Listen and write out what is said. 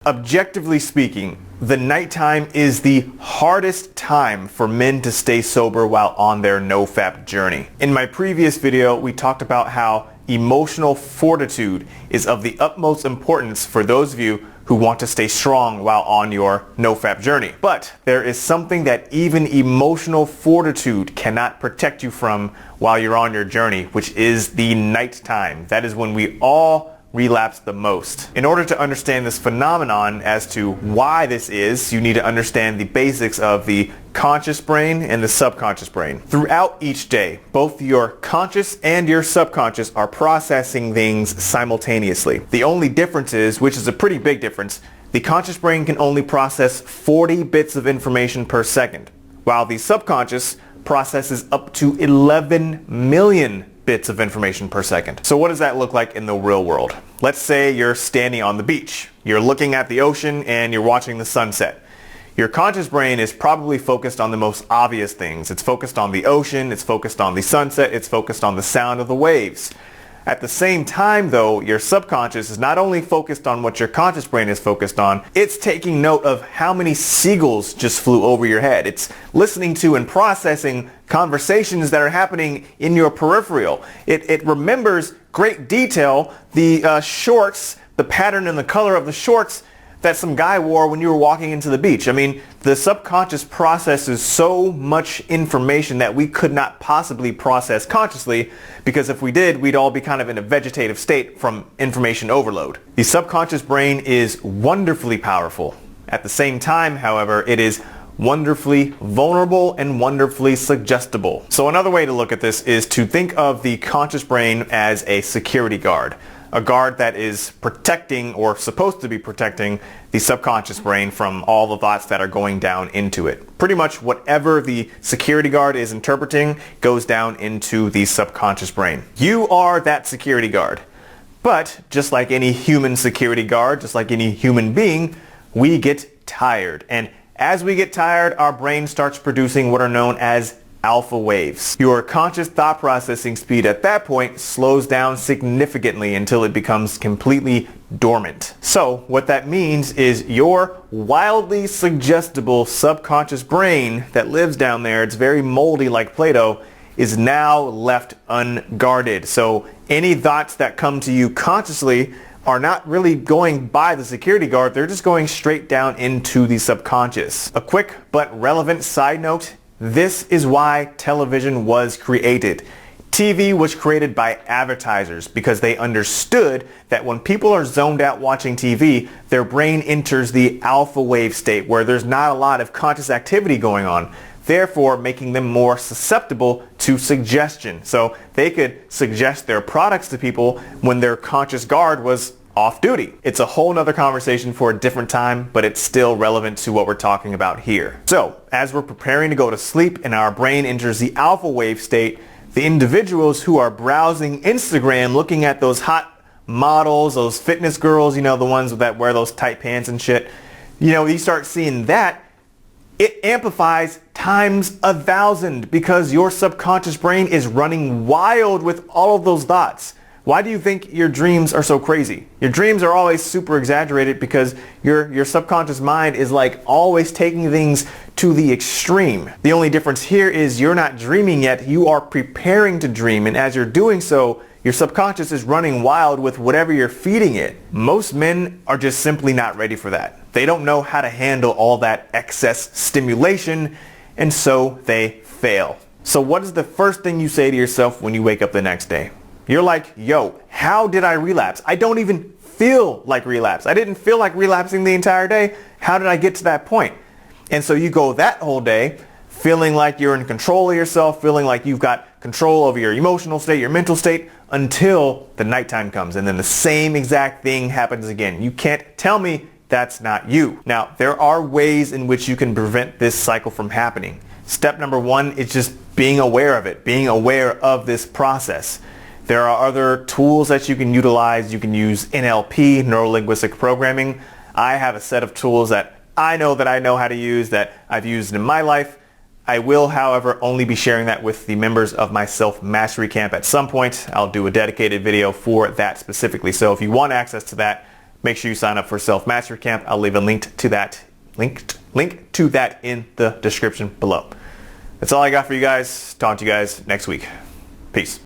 Objectively speaking, the nighttime is the hardest time for men to stay sober while on their nofap journey. In my previous video, we talked about how emotional fortitude is of the utmost importance for those of you who want to stay strong while on your nofap journey. But there is something that even emotional fortitude cannot protect you from while you're on your journey, which is the nighttime. That is when we all relapse the most. In order to understand this phenomenon as to why this is, you need to understand the basics of the conscious brain and the subconscious brain. Throughout each day, both your conscious and your subconscious are processing things simultaneously. The only difference is, which is a pretty big difference, the conscious brain can only process 40 bits of information per second, while the subconscious processes up to 11 million bits of information per second. So what does that look like in the real world? Let's say you're standing on the beach. You're looking at the ocean and you're watching the sunset. Your conscious brain is probably focused on the most obvious things. It's focused on the ocean, it's focused on the sunset, it's focused on the sound of the waves. At the same time though, your subconscious is not only focused on what your conscious brain is focused on, it's taking note of how many seagulls just flew over your head. It's listening to and processing conversations that are happening in your peripheral. It remembers great detail the shorts, the pattern and the color of the shorts that some guy wore when you were walking into the beach. I mean, the subconscious processes so much information that we could not possibly process consciously, because if we did, we'd all be kind of in a vegetative state from information overload. The subconscious brain is wonderfully powerful. At the same time, however, it is wonderfully vulnerable and wonderfully suggestible. So another way to look at this is to think of the conscious brain as a security guard. A guard that is protecting, or supposed to be protecting, the subconscious brain from all the thoughts that are going down into it. Pretty much whatever the security guard is interpreting goes down into the subconscious brain. You are that security guard. But just like any human security guard, just like any human being, we get tired. And as we get tired, our brain starts producing what are known as alpha waves. Your conscious thought processing speed at that point slows down significantly until it becomes completely dormant. So what that means is your wildly suggestible subconscious brain that lives down there, it's very moldy like Play-Doh, is now left unguarded. So any thoughts that come to you consciously are not really going by the security guard, they're just going straight down into the subconscious. A quick but relevant side note: this is why television was created. TV was created by advertisers because they understood that when people are zoned out watching TV, their brain enters the alpha wave state where there's not a lot of conscious activity going on, therefore making them more susceptible to suggestion. So they could suggest their products to people when their conscious guard was off duty. It's a whole nother conversation for a different time, but it's still relevant to what we're talking about here. So as we're preparing to go to sleep and our brain enters the alpha wave state, the individuals who are browsing Instagram looking at those hot models, those fitness girls, you know, the ones that wear those tight pants and shit, you know, you start seeing that, it amplifies times 1,000 because your subconscious brain is running wild with all of those thoughts. Why do you think your dreams are so crazy? Your dreams are always super exaggerated because your subconscious mind is like always taking things to the extreme. The only difference here is you're not dreaming yet, you are preparing to dream, and as you're doing so, your subconscious is running wild with whatever you're feeding it. Most men are just simply not ready for that. They don't know how to handle all that excess stimulation, and so they fail. So what is the first thing you say to yourself when you wake up the next day? You're like, yo, how did I relapse? I don't even feel like relapse. I didn't feel like relapsing the entire day. How did I get to that point? And so you go that whole day feeling like you're in control of yourself, feeling like you've got control over your emotional state, your mental state, until the nighttime comes. And then the same exact thing happens again. You can't tell me that's not you. Now, there are ways in which you can prevent this cycle from happening. Step number one is just being aware of it, being aware of this process. There are other tools that you can utilize. You can use NLP, neuro-linguistic programming. I have a set of tools that I know how to use, that I've used in my life. I will, however, only be sharing that with the members of my self-mastery camp at some point. I'll do a dedicated video for that specifically. So if you want access to that, make sure you sign up for Self Mastery Camp. I'll leave a link to that in the description below. That's all I got for you guys. Talk to you guys next week. Peace.